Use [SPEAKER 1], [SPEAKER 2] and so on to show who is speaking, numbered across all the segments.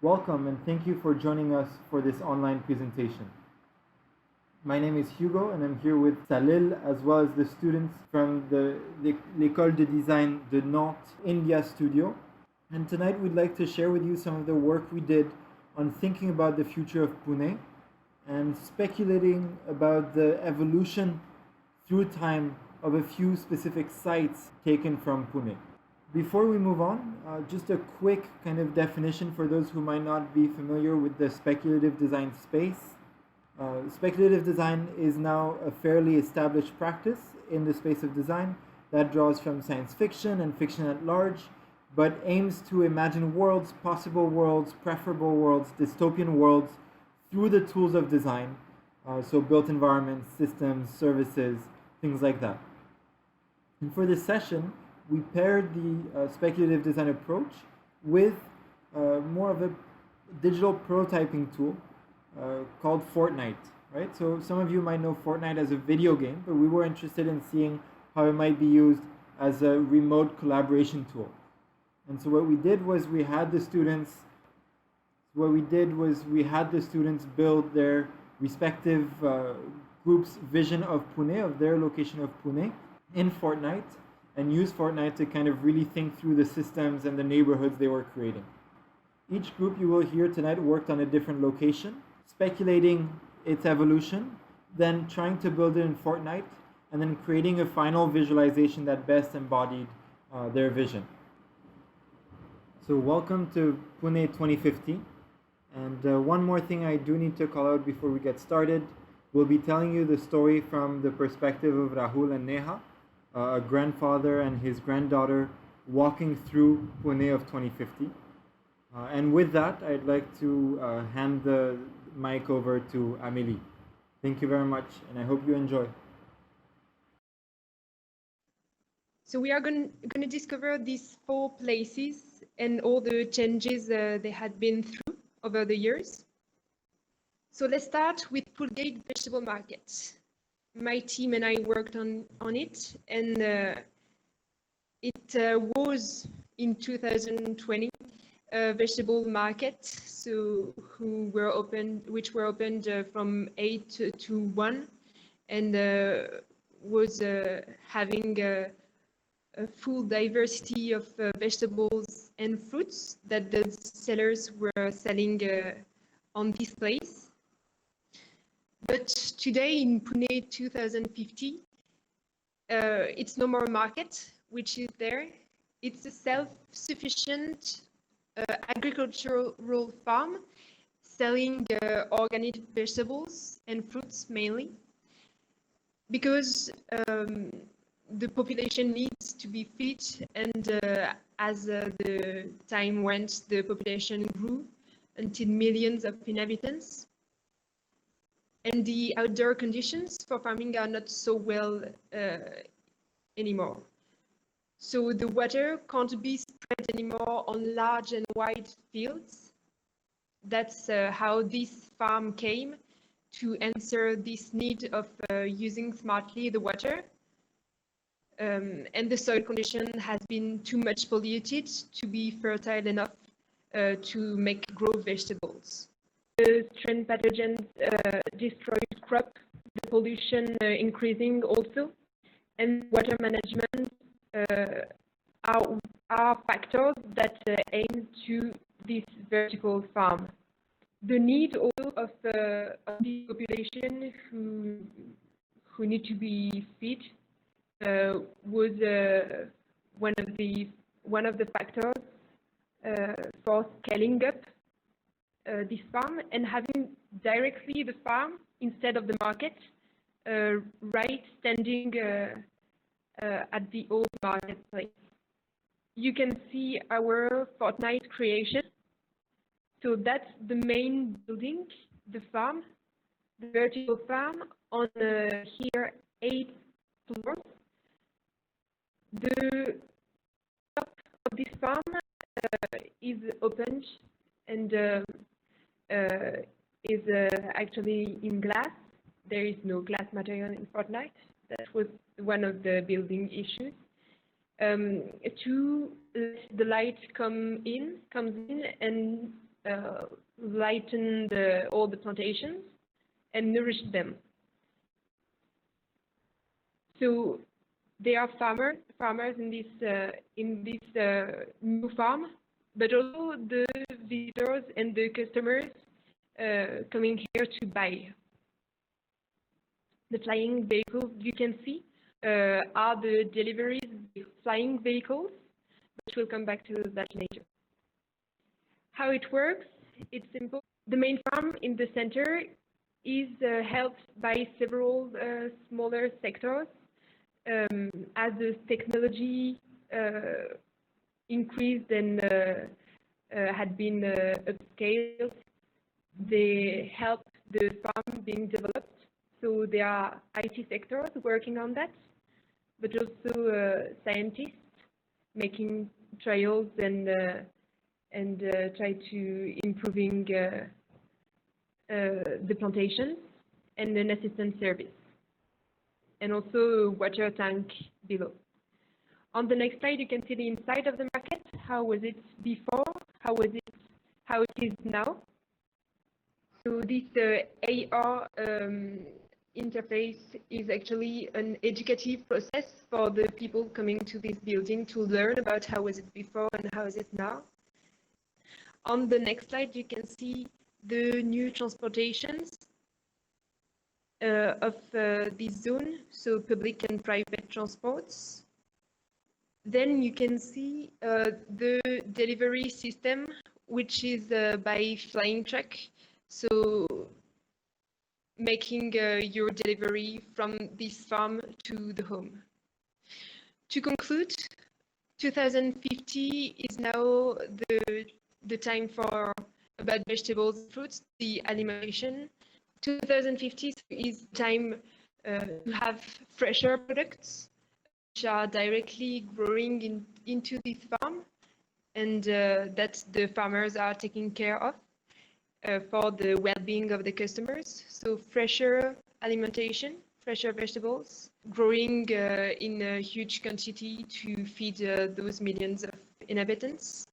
[SPEAKER 1] Welcome and thank you for joining us for this online presentation. My name is Hugo and I'm here with Salil as well as the students from l'École de Design de Nantes India studio. And tonight we'd like to share with you some of the work we did on thinking about the future of Pune and speculating about the evolution through time of a few specific sites taken from Pune. Before we move on, just a quick kind of definition for those who might not be familiar with the speculative design space. Speculative design is now a fairly established practice in the space of design that draws from science fiction and fiction at large, but aims to imagine worlds, possible worlds, preferable worlds, dystopian worlds through the tools of design, so built environments, systems, services, things like that. And for this session, we paired the speculative design approach with more of a digital prototyping tool called Fortnite, right? So some of you might know Fortnite as a video game, but we were interested in seeing how it might be used as a remote collaboration tool. And so what we did was we had the students build their respective groups' vision of Pune, of their location of Pune, in Fortnite, and use Fortnite to kind of really think through the systems and the neighborhoods they were creating. Each group you will hear tonight worked on a different location, speculating its evolution, then trying to build it in Fortnite, and then creating a final visualization that best embodied their vision. So welcome to Pune 2015. And one more thing I do need to call out before we get started. We'll be telling you the story from the perspective of Rahul and Neha, a grandfather and his granddaughter walking through Pune of 2050. And with that, I'd like to hand the mic over to Amélie. Thank you very much, and I hope you enjoy.
[SPEAKER 2] So we are going to discover these 4 places and all the changes they had been through over the years. So let's start with Poolgate Vegetable Market. My team and I worked on it, and it was in 2020 a vegetable market, so which were opened from 8 to 1, and was having a full diversity of vegetables and fruits that the sellers were selling on this place. But today in Pune 2050, it's no more a market, which is there. It's a self-sufficient agricultural farm selling organic vegetables and fruits mainly, because the population needs to be fed, and as the time went, the population grew until millions of inhabitants. And the outdoor conditions for farming are not so well anymore. So the water can't be spread anymore on large and wide fields. That's how this farm came to answer this need of using smartly the water. And the soil condition has been too much polluted to be fertile enough to grow vegetables. The strain pathogens destroyed crop, the pollution increasing also, and water management are factors that aim to this vertical farm. The need also of the population who need to be fed was one of the factors for scaling up this farm and having directly the farm instead of the market, right standing at the old marketplace. You can see our Fortnite creation. So that's the main building, the farm, the vertical farm on here 8 floors. The top of this farm is opened and is actually in glass. There is no glass material in Fortnite. That was one of the building issues. To let the light comes in and lighten all the plantations and nourish them. So there are farmers in this new farm, but also the visitors and the customers coming here to buy. The flying vehicles you can see are the deliveries flying vehicles, but we'll come back to that later. How it works, it's simple. The main farm in the center is helped by several smaller sectors. As the technology increased and had been upscaled, they helped the farm being developed. So there are IT sectors working on that, but also scientists making trials and try to improving the plantations, and an assistant service, and also water tank below. On the next slide, you can see the inside of the market. How was it before? How it is now? So this AR interface is actually an educative process for the people coming to this building to learn about how was it before and how is it now. On the next slide, you can see the new transportations of this zone, so public and private transports. Then you can see the delivery system, which is by flying truck, so making your delivery from this farm to the home. To conclude, 2050 is now the time for about vegetables and fruits, the alimentation. 2050 is time to have fresher products which are directly growing into this farm, and that the farmers are taking care of for the well-being of the customers. So fresher alimentation, fresher vegetables, growing in a huge quantity to feed those millions of inhabitants.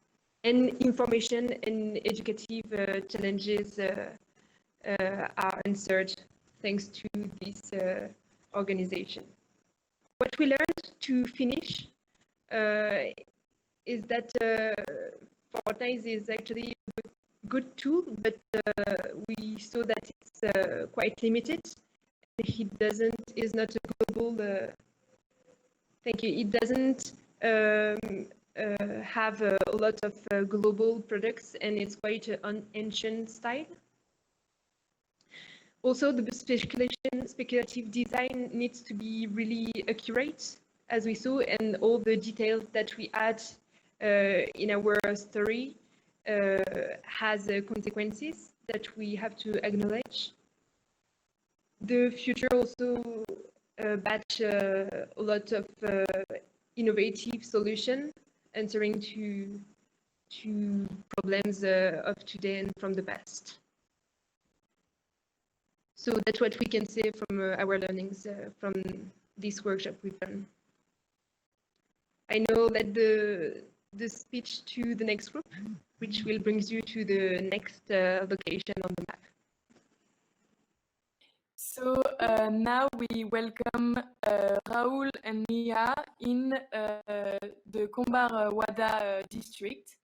[SPEAKER 2] And information and educative challenges are answered thanks to this organization. What we learned to finish is that Fortnite is actually a good tool, but we saw that it's quite limited. It is not a global. Thank you. It doesn't have a lot of global products, and it's quite an ancient style. Also, the speculative design needs to be really accurate, as we saw, and all the details that we add in our story has consequences that we have to acknowledge. The future also batch a lot of innovative solutions answering to problems of today and from the past. So that's what we can say from our learnings from this workshop we've done. I know that the speech to the next group, which will bring you to the next location on the map.
[SPEAKER 3] So now we welcome Raoul and Mia in the Kombar-Wada district.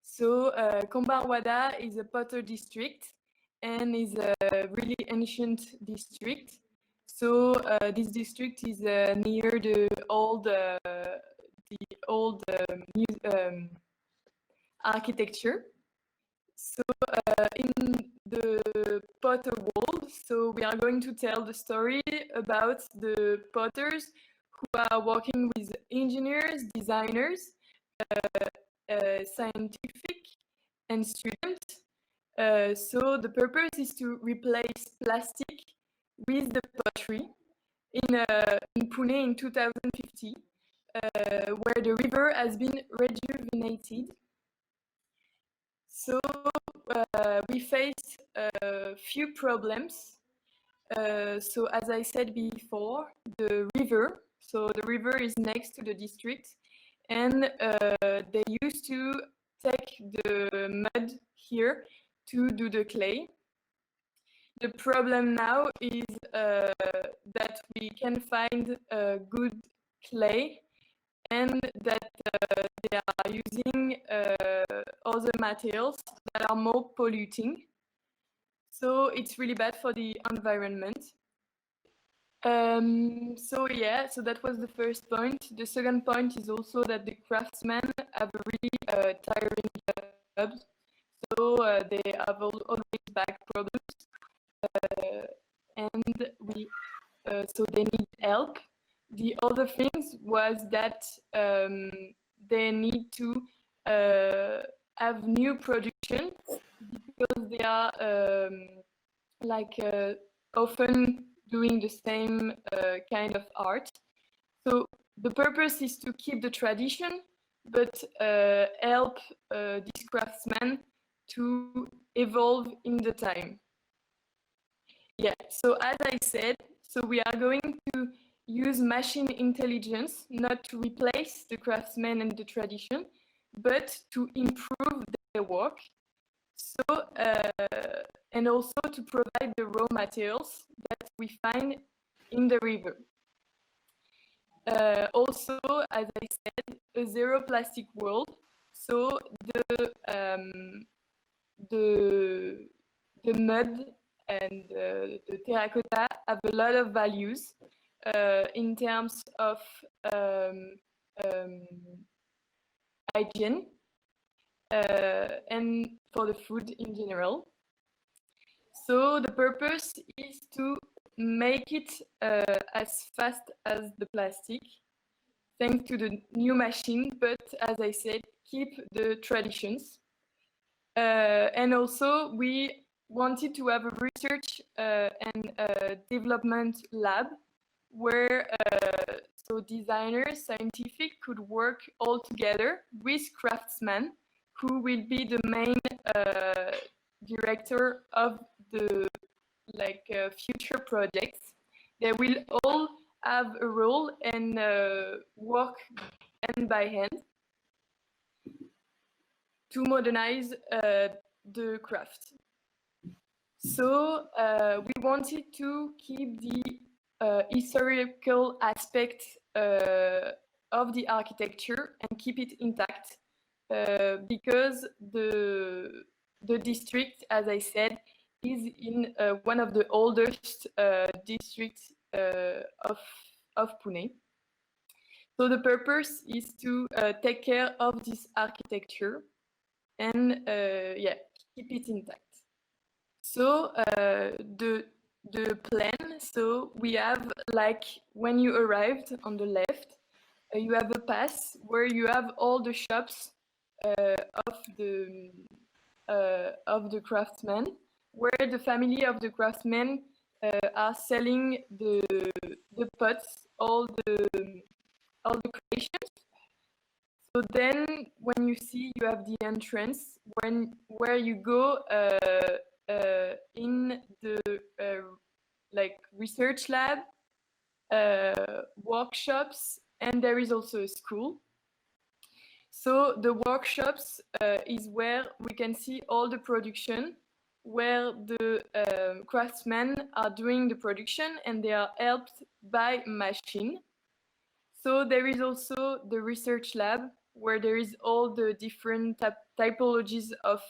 [SPEAKER 3] So Kombar-Wada is a potter district and is a really ancient district. So this district is near the old architecture. So in the potter world, so we are going to tell the story about the potters who are working with engineers, designers, scientific, and students. So the purpose is to replace plastic with the pottery in Pune in 2050, where the river has been rejuvenated. So we faced a few problems. So as I said before, the river. So the river is next to the district, and they used to take the mud here to do the clay. The problem now is that we can find good clay and that they are using other materials that are more polluting. So it's really bad for the environment. So that was the first point. The second point is also that the craftsmen have a really tiring job. So they have always back problems, and so they need help. The other things was that they need to have new production because they are often doing the same kind of art. So the purpose is to keep the tradition, but help these craftsmen to evolve in the time. Yeah, so as I said, so we are going to use machine intelligence not to replace the craftsmen and the tradition, but to improve their work. So, and also to provide the raw materials that we find in the river. Also, as I said, a zero plastic world. So the mud and the terracotta have a lot of values in terms of hygiene and for the food in general. So the purpose is to make it as fast as the plastic, thanks to the new machine, but as I said, keep the traditions. And also we wanted to have a research and development lab where so designers, scientific could work all together with craftsmen who will be the main director of the future projects. They will all have a role and work hand by hand to modernize the craft. So we wanted to keep the historical aspect of the architecture and keep it intact because the district, as I said, is in one of the oldest districts of Pune. So the purpose is to take care of this architecture and keep it intact. So the plan, so we have like when you arrived on the left, you have a pass where you have all the shops of the craftsmen, where the family of the craftsmen are selling the pots, all the creations. So then, when you see, you have the entrance where you go in the research lab, workshops, and there is also a school. So the workshops is where we can see all the production, where the craftsmen are doing the production and they are helped by machine. So there is also the research lab where there is all the different typologies of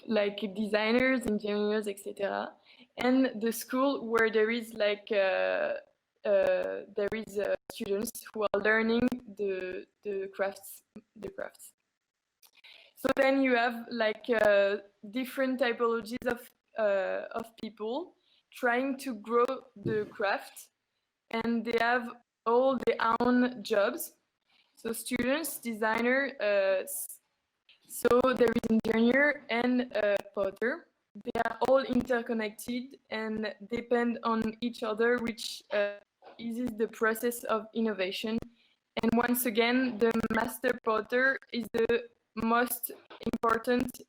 [SPEAKER 3] like designers, engineers, etc. And the school where there is students who are learning the crafts. So then you have different typologies of people trying to grow the craft, and they have all their own jobs. So students, designer, so there is engineer and potter. They are all interconnected and depend on each other, which eases the process of innovation. And once again, the master potter is the most important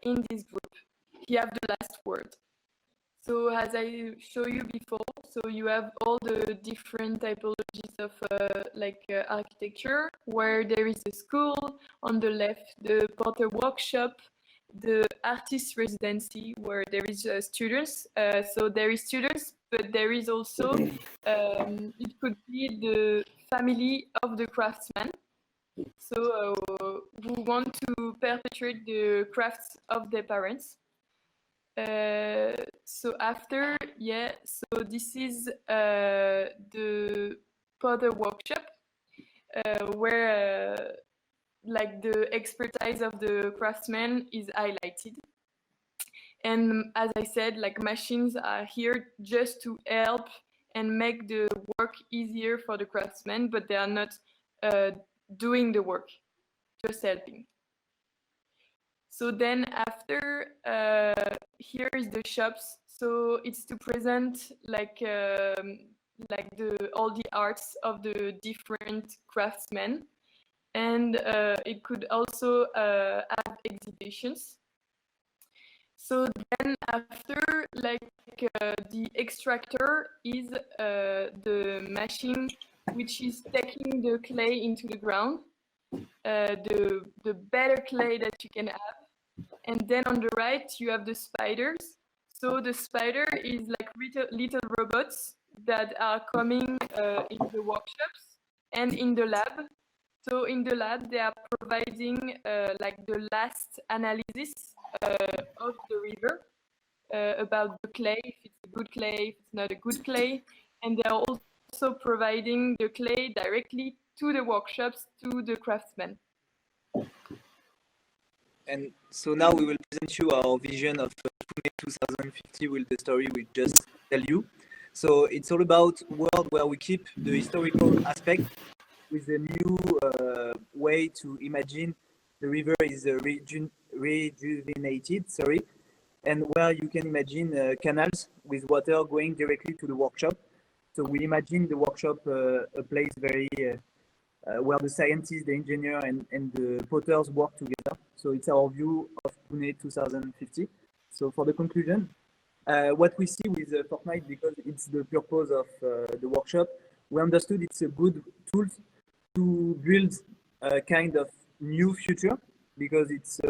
[SPEAKER 3] in this group. He has the last word. So as I show you before, so you have all the different typologies of architecture, where there is a school on the left, the potter workshop, the artist residency, where there is students. So there is students, but there is also, it could be the family of the craftsman. So who want to perpetuate the crafts of their parents. So after, yeah, so this is the potter workshop, where like the expertise of the craftsman is highlighted. And as I said, like machines are here just to help and make the work easier for the craftsman, but they are not doing the work, just helping. So then after, here is the shops. So it's to present like all the arts of the different craftsmen, and it could also have exhibitions. So then after, like the extractor is the machine which is taking the clay into the ground, the better clay that you can have. And then on the right, you have the spiders. So the spider is like little robots that are coming in the workshops and in the lab. So in the lab, they are providing like the last analysis of the river about the clay, if it's a good clay, if it's not a good clay. And they are also providing the clay directly to the workshops, to the craftsmen.
[SPEAKER 4] And so now we will present you our vision of Pune 2050 with the story we just tell you. So it's all about a world where we keep the historical aspect with a new way to imagine the river is rejuvenated, and where you can imagine canals with water going directly to the workshop. So we imagine the workshop a place very where the scientists, the engineer, and the potters work together. So it's our view of Pune 2050. So for the conclusion, what we see with Fortnite, because it's the purpose of the workshop, we understood it's a good tool to build a kind of new future, because it's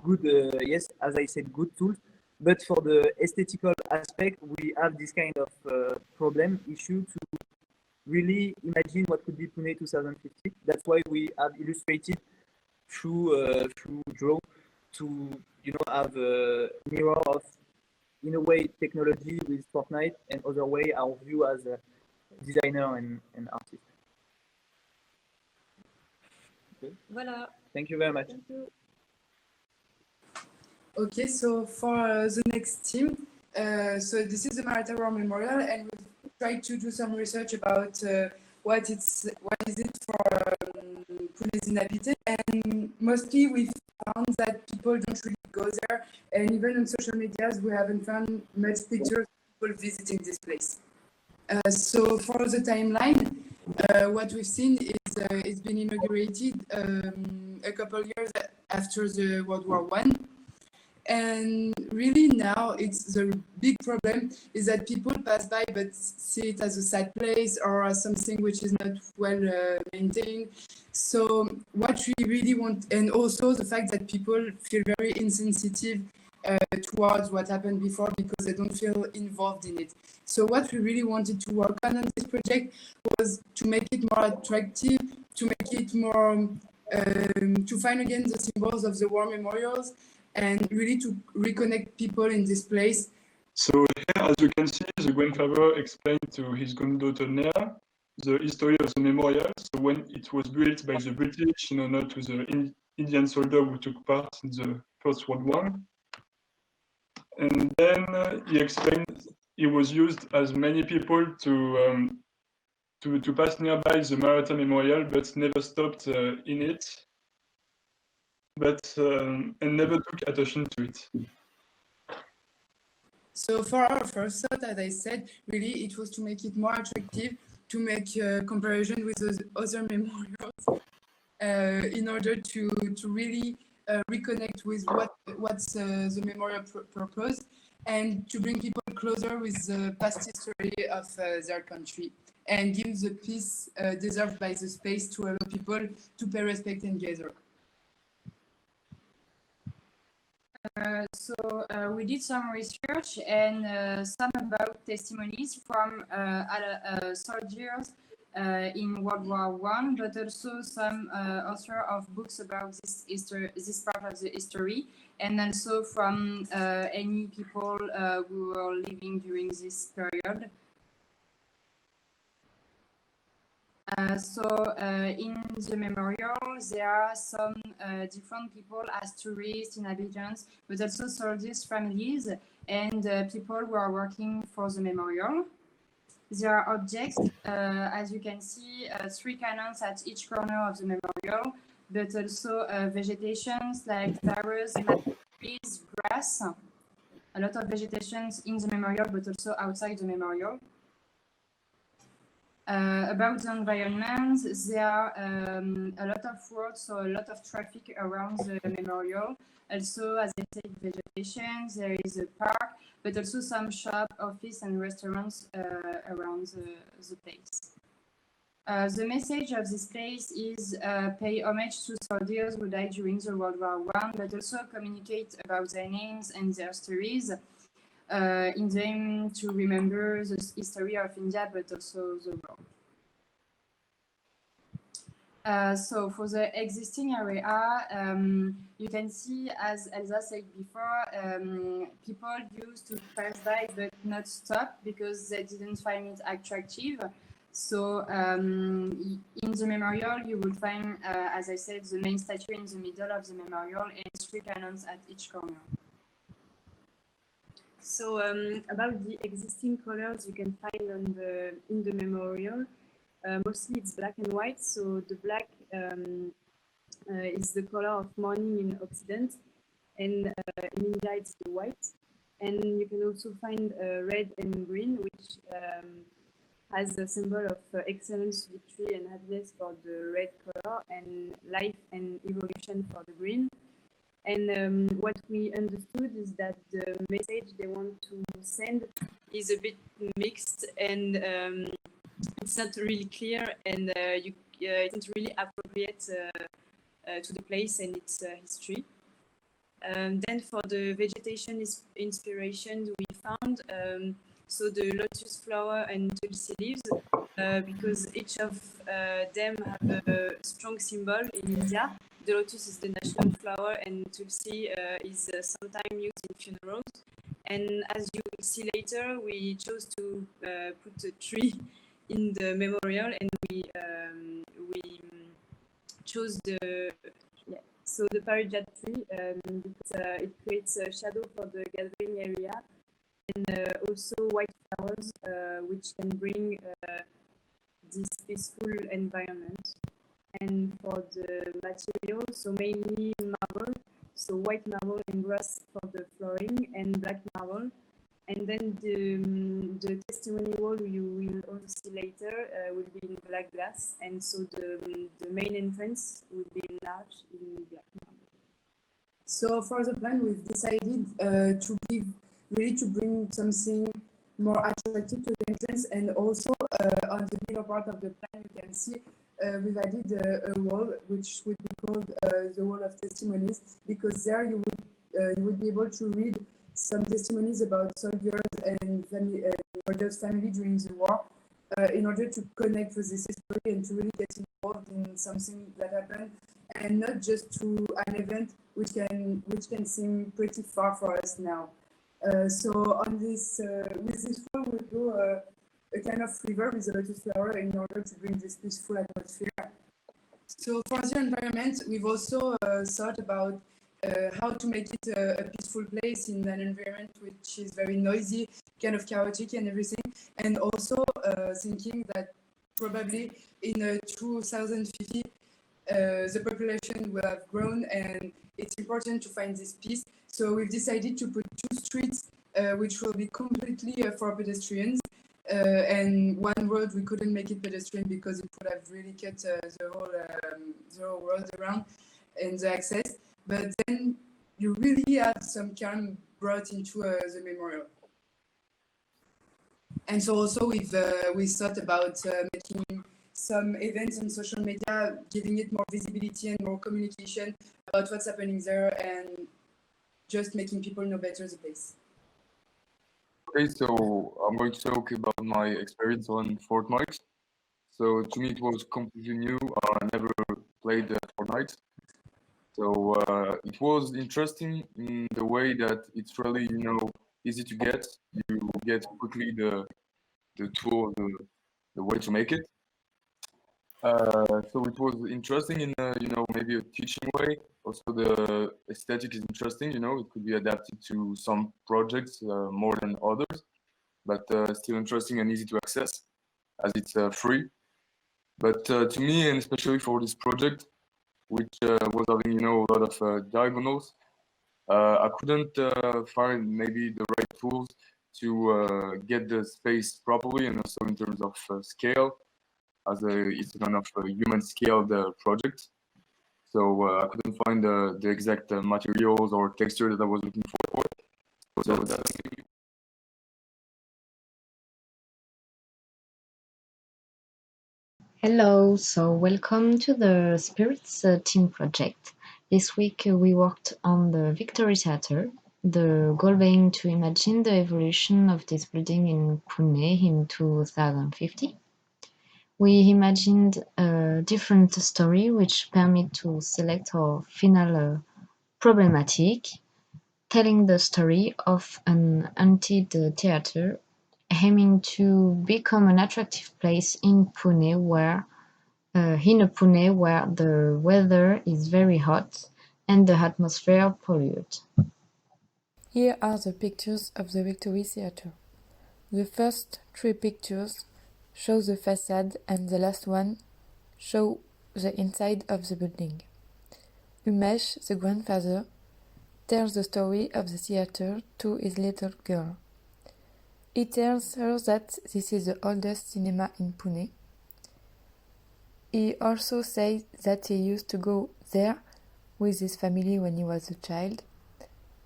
[SPEAKER 4] good, yes, as I said, good tool. But for the aesthetical aspect, we have this kind of issue to really imagine what could be Pune 2050. That's why we have illustrated through draw to have a mirror of, in a way, technology with Fortnite, and other way our view as a designer and artist. Okay.
[SPEAKER 5] Voilà.
[SPEAKER 4] Thank you very much.
[SPEAKER 5] Thank you.
[SPEAKER 6] Okay, so for the next team, so this is the Maratha War Memorial, and we've tried to do some research about what is it for Pune's inhabitants, and mostly we found that people don't really go there, and even on social medias we haven't found much pictures of people visiting this place. So for the timeline, what we've seen is it's been inaugurated a couple years after the World War I. And really now it's the big problem is that people pass by but see it as a sad place or as something which is not well maintained. So what we really want, and also the fact that people feel very insensitive towards what happened before because they don't feel involved in it. So what we really wanted to work on this project was to make it more attractive, to make it more, to find again the symbols of the war memorials, and really to reconnect people in this place.
[SPEAKER 7] So here, as you can see, the grandfather explained to his granddaughter Nea the history of the memorial. So when it was built by the British in honor to the Indian soldier who took part in the First World War. And then he explained it was used as many people to pass nearby the Maratha Memorial, but never stopped in it. And never took attention to it.
[SPEAKER 6] So for our first thought, as I said, really it was to make it more attractive, to make a comparison with those other memorials, in order to really reconnect with what's the memorial purpose. and to bring people closer with the past history of their country, and give the peace deserved by the space to allow people to pay respect and gather.
[SPEAKER 5] We did some research and some about testimonies from soldiers in World War I, but also some author of books about this part of the history, and also from any people who were living during this period. In the memorial, there are some different people as tourists, inhabitants, but also soldiers' families and people who are working for the memorial. There are objects, as you can see, 3 cannons at each corner of the memorial, but also vegetations like flowers, trees, grass, a lot of vegetations in the memorial, but also outside the memorial. About the environment, there are a lot of roads, so a lot of traffic around the memorial. Also, as I said, vegetation, there is a park, but also some shop, office and restaurants around the place. The message of this place is pay homage to soldiers who died during the World War I, but also communicate about their names and their stories, in the aim to remember the history of India, but also the world. So for the existing area, you can see, as Elsa said before, people used to pass by but not stop because they didn't find it attractive. So in the memorial, you will find, as I said, the main statue in the middle of the memorial and 3 cannons at each corner.
[SPEAKER 8] So about the existing colors you can find in the memorial, mostly it's black and white. So the black is the color of mourning in Occident, and in India it's the white. And you can also find red and green, which has a symbol of excellence, victory, and happiness for the red color, and life and evolution for the green. And what we understood is that the message they want to send is a bit mixed, and it's not really clear, and it isn't really appropriate to the place and its history. Then for the vegetation inspiration we found, so the lotus flower and tulsi leaves, because each of them have a strong symbol in India. The lotus is the national flower, and tulsi is sometimes used in funerals. And as you will see later, we chose to put a tree in the memorial, and we chose the parijat tree because it creates a shadow for the gathering area, and also white flowers, which can bring this peaceful environment. And for the material, so mainly marble, so white marble and grass for the flooring, and black marble. And then the testimony wall you will also see later will be in black glass, and so the main entrance will be enlarged in black marble.
[SPEAKER 6] So for the plan, we've decided to bring something more attractive to the entrance, and also on the middle part of the plan you can see we've added a wall which would be called the wall of testimonies, because there you would be able to read some testimonies about soldiers and soldiers' family during the war, in order to connect with this history and to really get involved in something that happened, and not just to an event which can seem pretty far for us now. So on this with this wall we go a kind of river with a lotus flower in order to bring this peaceful atmosphere. So for the environment, we've also thought about how to make it a peaceful place in an environment which is very noisy, kind of chaotic and everything, and also thinking that probably in 2050 the population will have grown, and it's important to find this peace. So we've decided to put 2 streets which will be completely for pedestrians, and one road we couldn't make it pedestrian because it would have really cut the whole road around and the access. But then you really have some calm brought into the memorial. And so also we thought about making some events on social media, giving it more visibility and more communication about what's happening there, and just making people know better the place.
[SPEAKER 9] Okay, so I'm going to talk about my experience on Fortnite. So to me, it was completely new. I never played Fortnite. So it was interesting in the way that it's really, easy to get. You get quickly the tool, the way to make it. So it was interesting in maybe a teaching way. Also the aesthetic is interesting. It could be adapted to some projects more than others, but still interesting and easy to access as it's free. But to me, and especially for this project, which was having a lot of diagonals, I couldn't find maybe the right tools to get the space properly, and also in terms of scale, as it's kind of a human scaled project. So I couldn't find the exact materials or texture that I was looking for. So that's
[SPEAKER 10] Hello, so welcome to the Spirits team project. This week we worked on the Victory Theatre, the goal being to imagine the evolution of this building in Pune in 2050. We imagined a different story which permit to select our final problematic, telling the story of an haunted theatre aiming to become an attractive place in Pune where the weather is very hot and the atmosphere polluted.
[SPEAKER 11] Here are the pictures of the Victory Theatre. The first three pictures show the facade and the last one show the inside of the building. Umesh, the grandfather, tells the story of the theatre to his little girl. He tells her that this is the oldest cinema in Pune. He also says that he used to go there with his family when he was a child,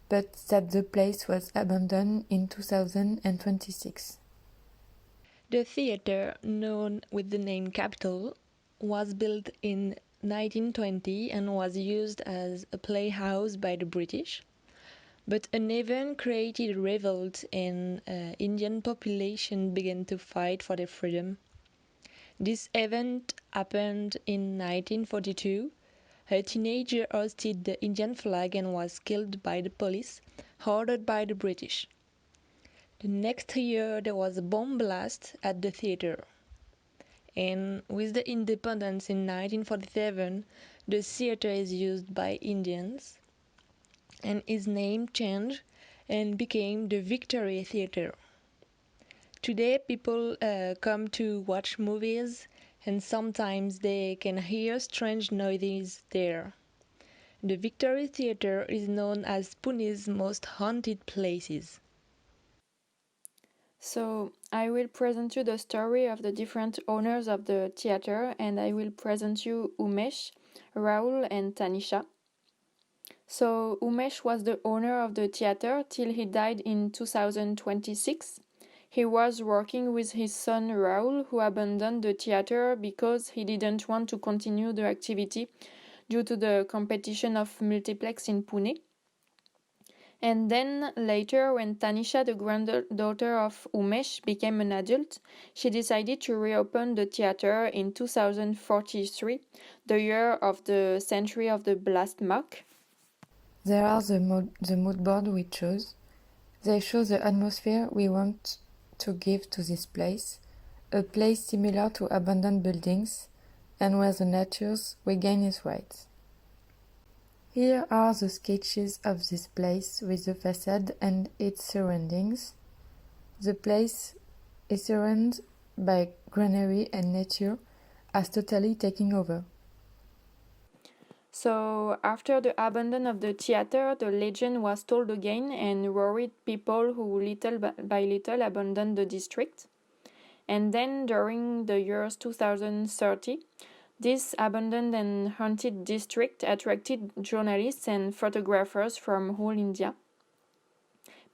[SPEAKER 11] but that the place was abandoned in 2026.
[SPEAKER 12] The theatre, known with the name Capitol, was built in 1920 and was used as a playhouse by the British. But an event created a revolt and Indian population began to fight for their freedom. This event happened in 1942. A teenager hoisted the Indian flag and was killed by the police, ordered by the British. The next year there was a bomb blast at the theatre. And with the independence in 1947, the theatre is used by Indians, and its name changed and became the Victory Theatre. Today people come to watch movies, and sometimes they can hear strange noises there. The Victory Theatre is known as Pune's most haunted places.
[SPEAKER 3] So I will present you the story of the different owners of the theater, and I will present you Umesh, Rahul and Tanisha. So Umesh was the owner of the theater till he died in 2026. He was working with his son Rahul, who abandoned the theater because he didn't want to continue the activity due to the competition of multiplex in Pune. And then later, when Tanisha, the granddaughter of Umesh, became an adult, she decided to reopen the theater in 2043, the year of the century of the blast mark.
[SPEAKER 11] There are the mood board we chose. They show the atmosphere we want to give to this place, a place similar to abandoned buildings and where the nature regains its rights. Here are the sketches of this place with the facade and its surroundings. The place is surrounded by greenery and nature as totally taking over.
[SPEAKER 3] So after the abandon of the theater, the legend was told again and worried people who little by little abandoned the district. And then during the years 2030, this abandoned and haunted district attracted journalists and photographers from whole India.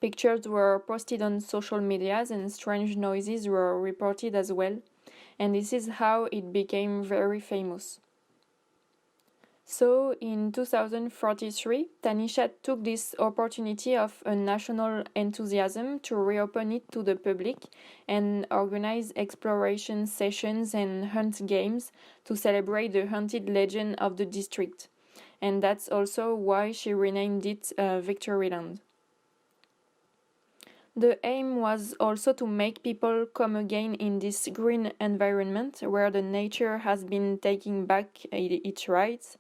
[SPEAKER 13] Pictures were posted on social medias and strange noises were reported as well, and this is how it became very famous. So in 2043, Tanisha took this opportunity of a national enthusiasm to reopen it to the public and organize exploration sessions and hunt games to celebrate the haunted legend of the district. And that's also why she renamed it Victoryland. The aim was also to make people come again in this green environment where the nature has been taking back its rights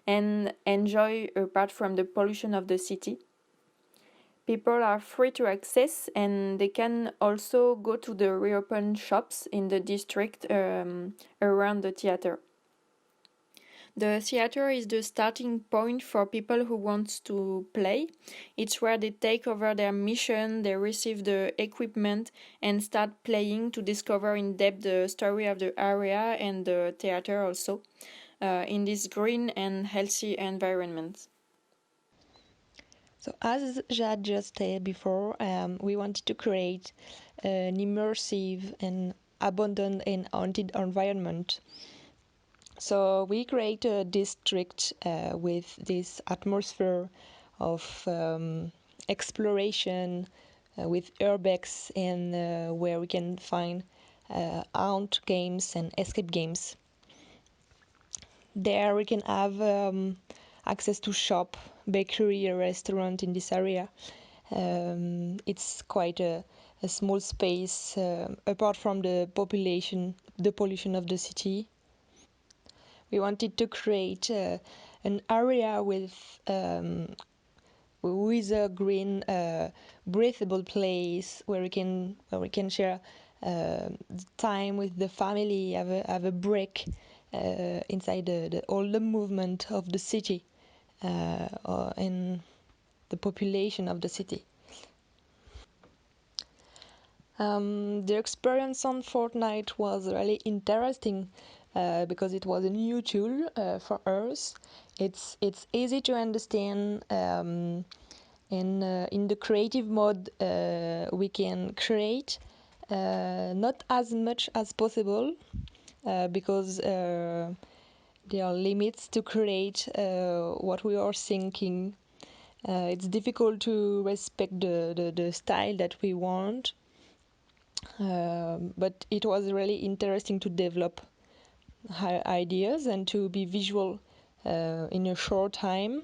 [SPEAKER 13] and enjoy apart from the pollution of the city. People are free to access and they can also go to the reopened shops in the district around the theater. The theater is the starting point for people who want to play. It's where they take over their mission, they receive the equipment and start playing to discover in depth the story of the area and the theater also in this green and healthy environment.
[SPEAKER 12] So as Jad just said before, we wanted to create an immersive and abundant and haunted environment. So we create a district with this atmosphere of exploration with urbex and where we can find haunt games and escape games. There we can have access to shop, bakery, a restaurant in this area. It's quite a small space apart from the pollution of the city. We wanted to create an area with a green, breathable place where we can share time with the family, have a break inside all the movement of the city and the population of the city. The experience on Fortnite was really interesting because it was a new tool for us. It's easy to understand. In the creative mode, we can create not as much as possible because there are limits to create what we are thinking. It's difficult to respect the style that we want. But it was really interesting to develop ideas and to be visual in a short time.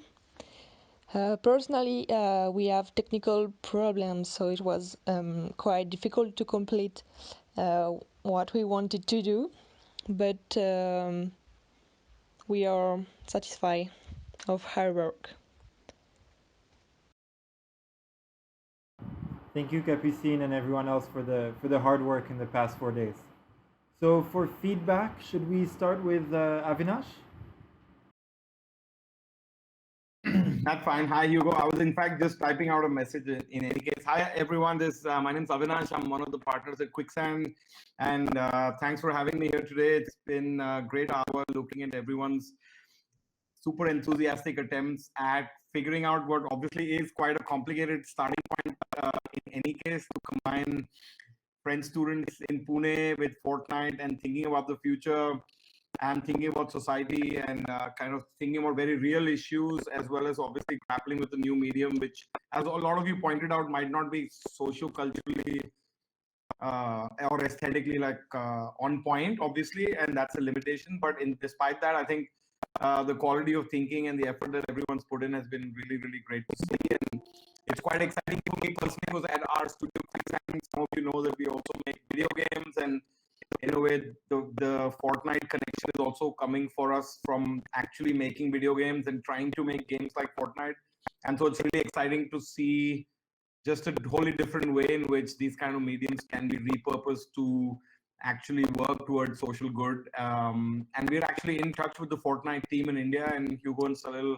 [SPEAKER 12] Personally, we have technical problems, so it was quite difficult to complete what we wanted to do, but we are satisfied of our work.
[SPEAKER 1] Thank you, Capucine, and everyone else for the hard work in the past 4 days. So for feedback, should we start with Avinash?
[SPEAKER 14] That's fine. Hi, Hugo. I was in fact just typing out a message in any case. Hi, everyone. My name is Avinash. I'm one of the partners at Quicksand. And thanks for having me here today. It's been a great hour looking at everyone's super enthusiastic attempts at figuring out what obviously is quite a complicated starting point in any case to combine French students in Pune with Fortnite and thinking about the future and thinking about society and kind of thinking about very real issues, as well as obviously grappling with the new medium, which, as a lot of you pointed out, might not be socio-culturally or aesthetically on point, obviously, and that's a limitation. But despite that, I think the quality of thinking and the effort that everyone's put in has been really, really great to see. And it's quite exciting for me personally because at our studio, some of you know that we also make video games, and in a way, the Fortnite connection is also coming for us from actually making video games and trying to make games like Fortnite. And so it's really exciting to see just a wholly different way in which these kind of mediums can be repurposed to actually work towards social good. And we're actually in touch with the Fortnite team in India, and Hugo and Salil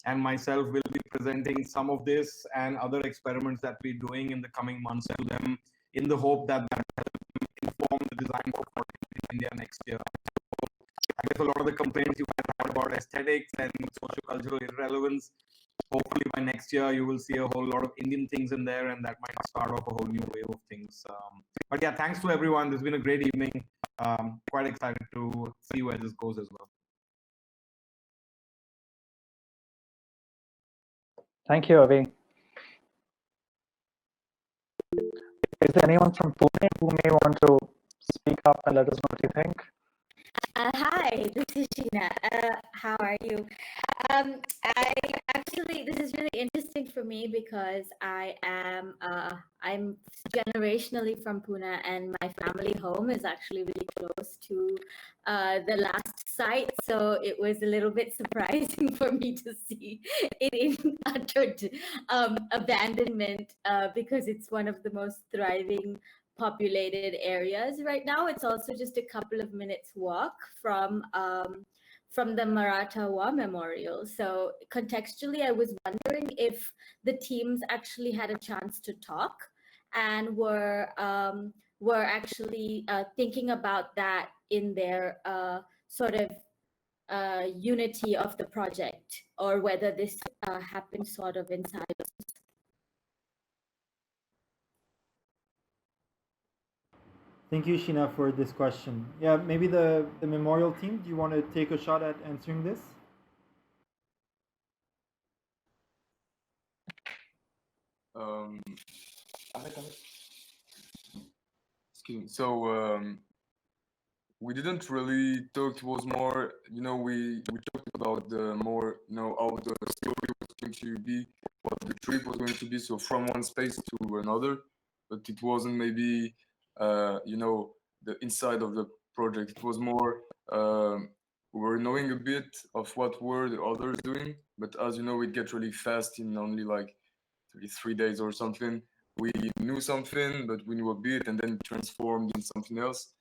[SPEAKER 14] and myself will be presenting some of this and other experiments that we're doing in the coming months to them in the hope that that will inform the design for Fortnite in India next year. I guess a lot of the complaints you guys had about aesthetics and socio-cultural irrelevance hopefully by next year you will see a whole lot of Indian things in there, and that might start off a whole new wave of things. But yeah, thanks to everyone. This has been a great evening. Quite excited to see where this goes as well.
[SPEAKER 15] Thank you, Avi. Is there anyone from Pune who may want to speak up and let us know what you think?
[SPEAKER 16] Hi, this is Sheena. How are you? This is really interesting for me because I'm generationally from Pune, and my family home is actually really close to the last site. So it was a little bit surprising for me to see it in utter abandonment because it's one of the most thriving populated areas right now. It's also just a couple of minutes walk from the Maratha War Memorial. So contextually, I was wondering if the teams actually had a chance to talk and were actually thinking about that in their sort of unity of the project, or whether this happened sort of in silence.
[SPEAKER 1] Thank you, Sheena, for this question. Yeah, maybe the memorial team, do you want to take a shot at answering this?
[SPEAKER 9] Excuse me. So we didn't really talk. It was more, we talked about the more, how the story was going to be, what the trip was going to be. So from one space to another, but it wasn't maybe, the inside of the project. It was more, we were knowing a bit of what were the others doing, but as you know, it gets really fast in only like 3 days or something. We knew something, but we knew a bit, and then it transformed in something else.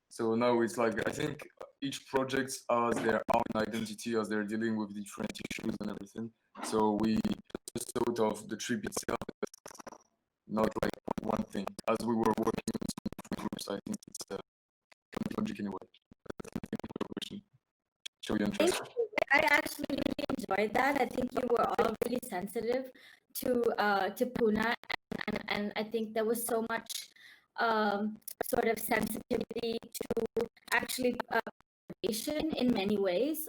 [SPEAKER 9] So now it's like, I think each project has their own identity as they're dealing with different issues and everything. So we just thought of the trip itself, not like one thing. As we were working on some different groups, I think it's logic in a way. Show you interest.
[SPEAKER 16] I actually really enjoyed that. I think you were all really sensitive to Pune, and I think there was so much sort of sensitivity to actually in many ways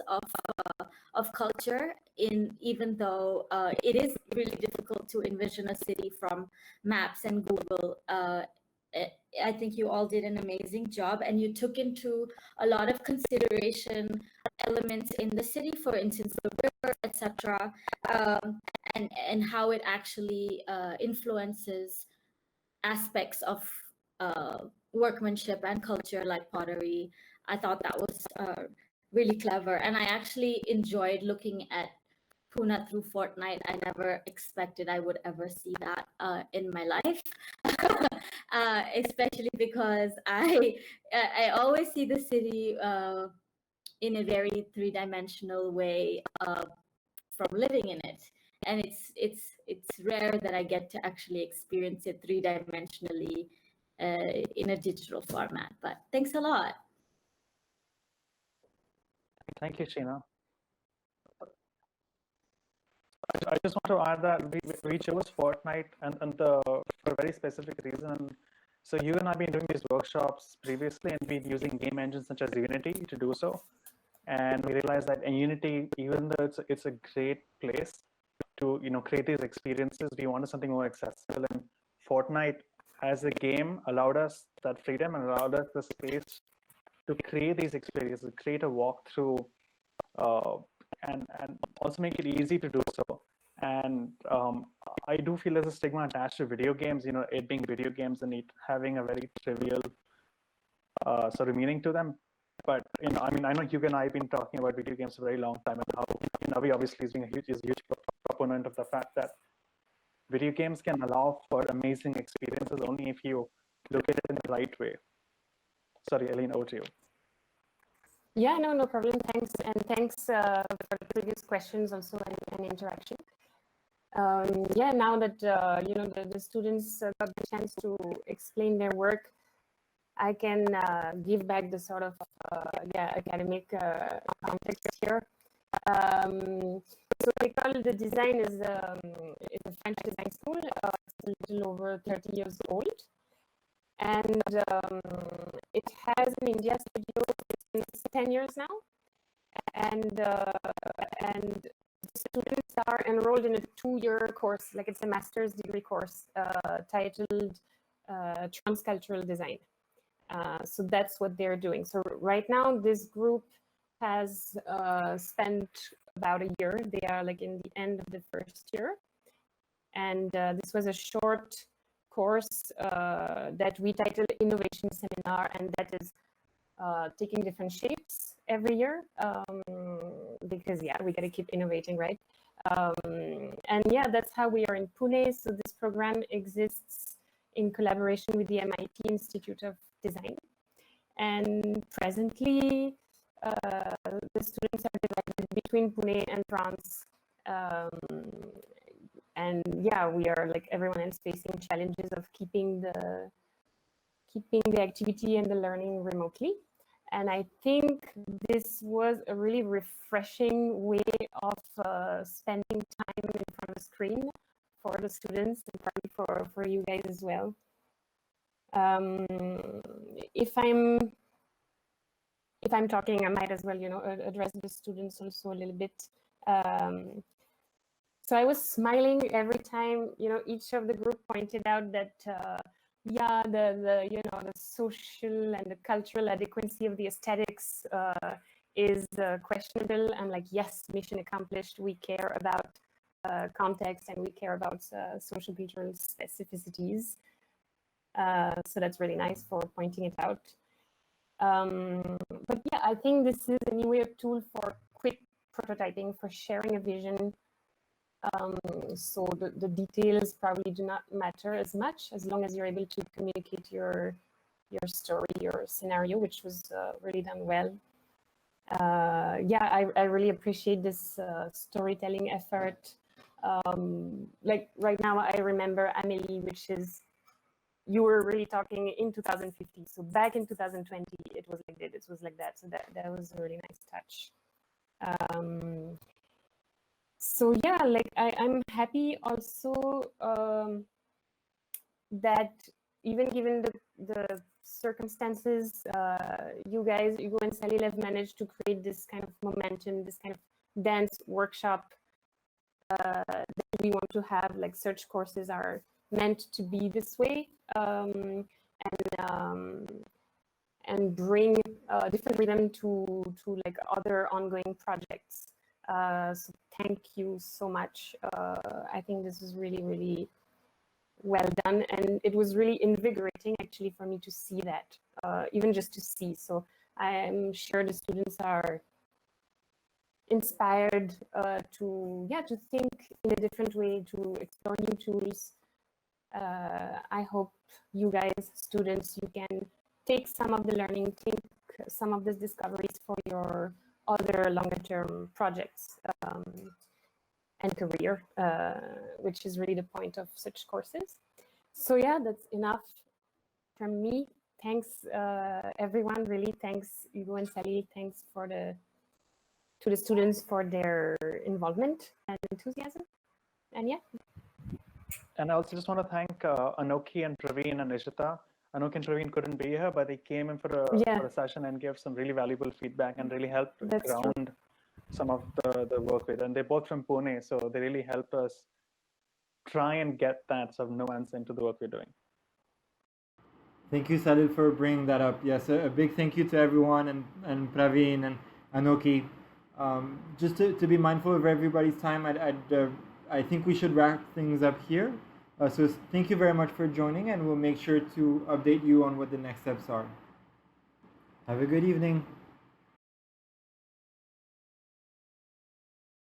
[SPEAKER 16] of culture, even though it is really difficult to envision a city from maps and Google. I think you all did an amazing job, and you took into a lot of consideration elements in the city, for instance, the river, etc., and how it actually influences aspects of workmanship and culture like pottery. I thought that was really clever, and I actually enjoyed looking at Pune through Fortnite. I never expected I would ever see that in my life, especially because I always see the city in a very three-dimensional way from living in it, and it's rare that I get to actually experience it three-dimensionally in a digital format. But thanks a lot.
[SPEAKER 15] Thank you, Sheena. I just want to add that we chose Fortnite and for a very specific reason. So you and I have been doing these workshops previously, and been using game engines such as Unity to do so. And we realized that in Unity, even though it's a great place to create these experiences, we wanted something more accessible. And Fortnite as a game allowed us that freedom and allowed us the space to create these experiences, create a walkthrough, and also make it easy to do so. And I do feel there's a stigma attached to video games, it being video games and it having a very trivial sort of meaning to them. But I know Hugo and I have been talking about video games for a very long time, and how Navi obviously is a huge proponent of the fact that video games can allow for amazing experiences only if you look at it in the right way. Sorry, Eileen, over to you.
[SPEAKER 17] Yeah, no problem. Thanks, and thanks for the previous questions also and interaction. Yeah, now that the students got the chance to explain their work, I can give back the sort of academic context here. so École de Design is a French design school. It's a little over 30 years old. And it has an India studio since 10 years now. And the students are enrolled in a 2-year course, like it's a master's degree course titled Transcultural Design. So that's what they're doing. So right now, this group has spent about a year. They are like in the end of the first year. And this was a short course that we titled Innovation Seminar, and that is taking different shapes every year because, yeah, we got to keep innovating, right? And yeah, that's how we are in Pune. So this program exists in collaboration with the MIT Institute of Design. And presently, the students are divided between Pune and France. And yeah, we are like everyone else facing challenges of keeping the activity and the learning remotely. And I think this was a really refreshing way of spending time in front of a screen for the students and probably for you guys as well. If I'm talking, I might as well, you know, address the students also a little bit. So I was smiling every time, you know, each of the group pointed out that, yeah, the you know, the social and the cultural adequacy of the aesthetics is questionable. I'm like, yes, mission accomplished. We care about context and we care about social cultural specificities. So that's really nice for pointing it out. But yeah, I think this is anyway a tool for quick prototyping, for sharing a vision. So the details probably do not matter as much as long as you're able to communicate your story, your scenario, which was really done well. Yeah, I really appreciate this storytelling effort. Like right now, I remember Amélie, which is, you were really talking in 2050. So back in 2020, it was like that. It was like that. So that was a really nice touch. So yeah, like I'm happy also that even given the circumstances, you guys, Hugo and Salil, have managed to create this kind of momentum, this kind of dance workshop that we want to have. Like search courses are meant to be this way, and bring different rhythm to like other ongoing projects. So thank you so much. I think this is really, really well done. And it was really invigorating actually for me to see that, even just to see. So I'm sure the students are inspired to think in a different way, to explore new tools. I hope you guys, students, you can take some of the learning, take some of these discoveries for your other longer term projects and career, which is really the point of such courses. So yeah, that's enough from me. Thanks everyone, really thanks Hugo and Salil, thanks to the students for their involvement and enthusiasm. And yeah.
[SPEAKER 15] And I also just want to thank Anoki and Praveen and Ishita. Anoki and Praveen couldn't be here, but they came in for a session and gave some really valuable feedback and really helped ground some of the work with. And they're both from Pune, so they really helped us try and get that sort of nuance into the work we're doing.
[SPEAKER 1] Thank you, Salil, for bringing that up. Yes, a big thank you to everyone and Praveen and Anoki. Just to be mindful of everybody's time, I think we should wrap things up here. So thank you very much for joining, and we'll make sure to update you on what the next steps are. Have a good evening.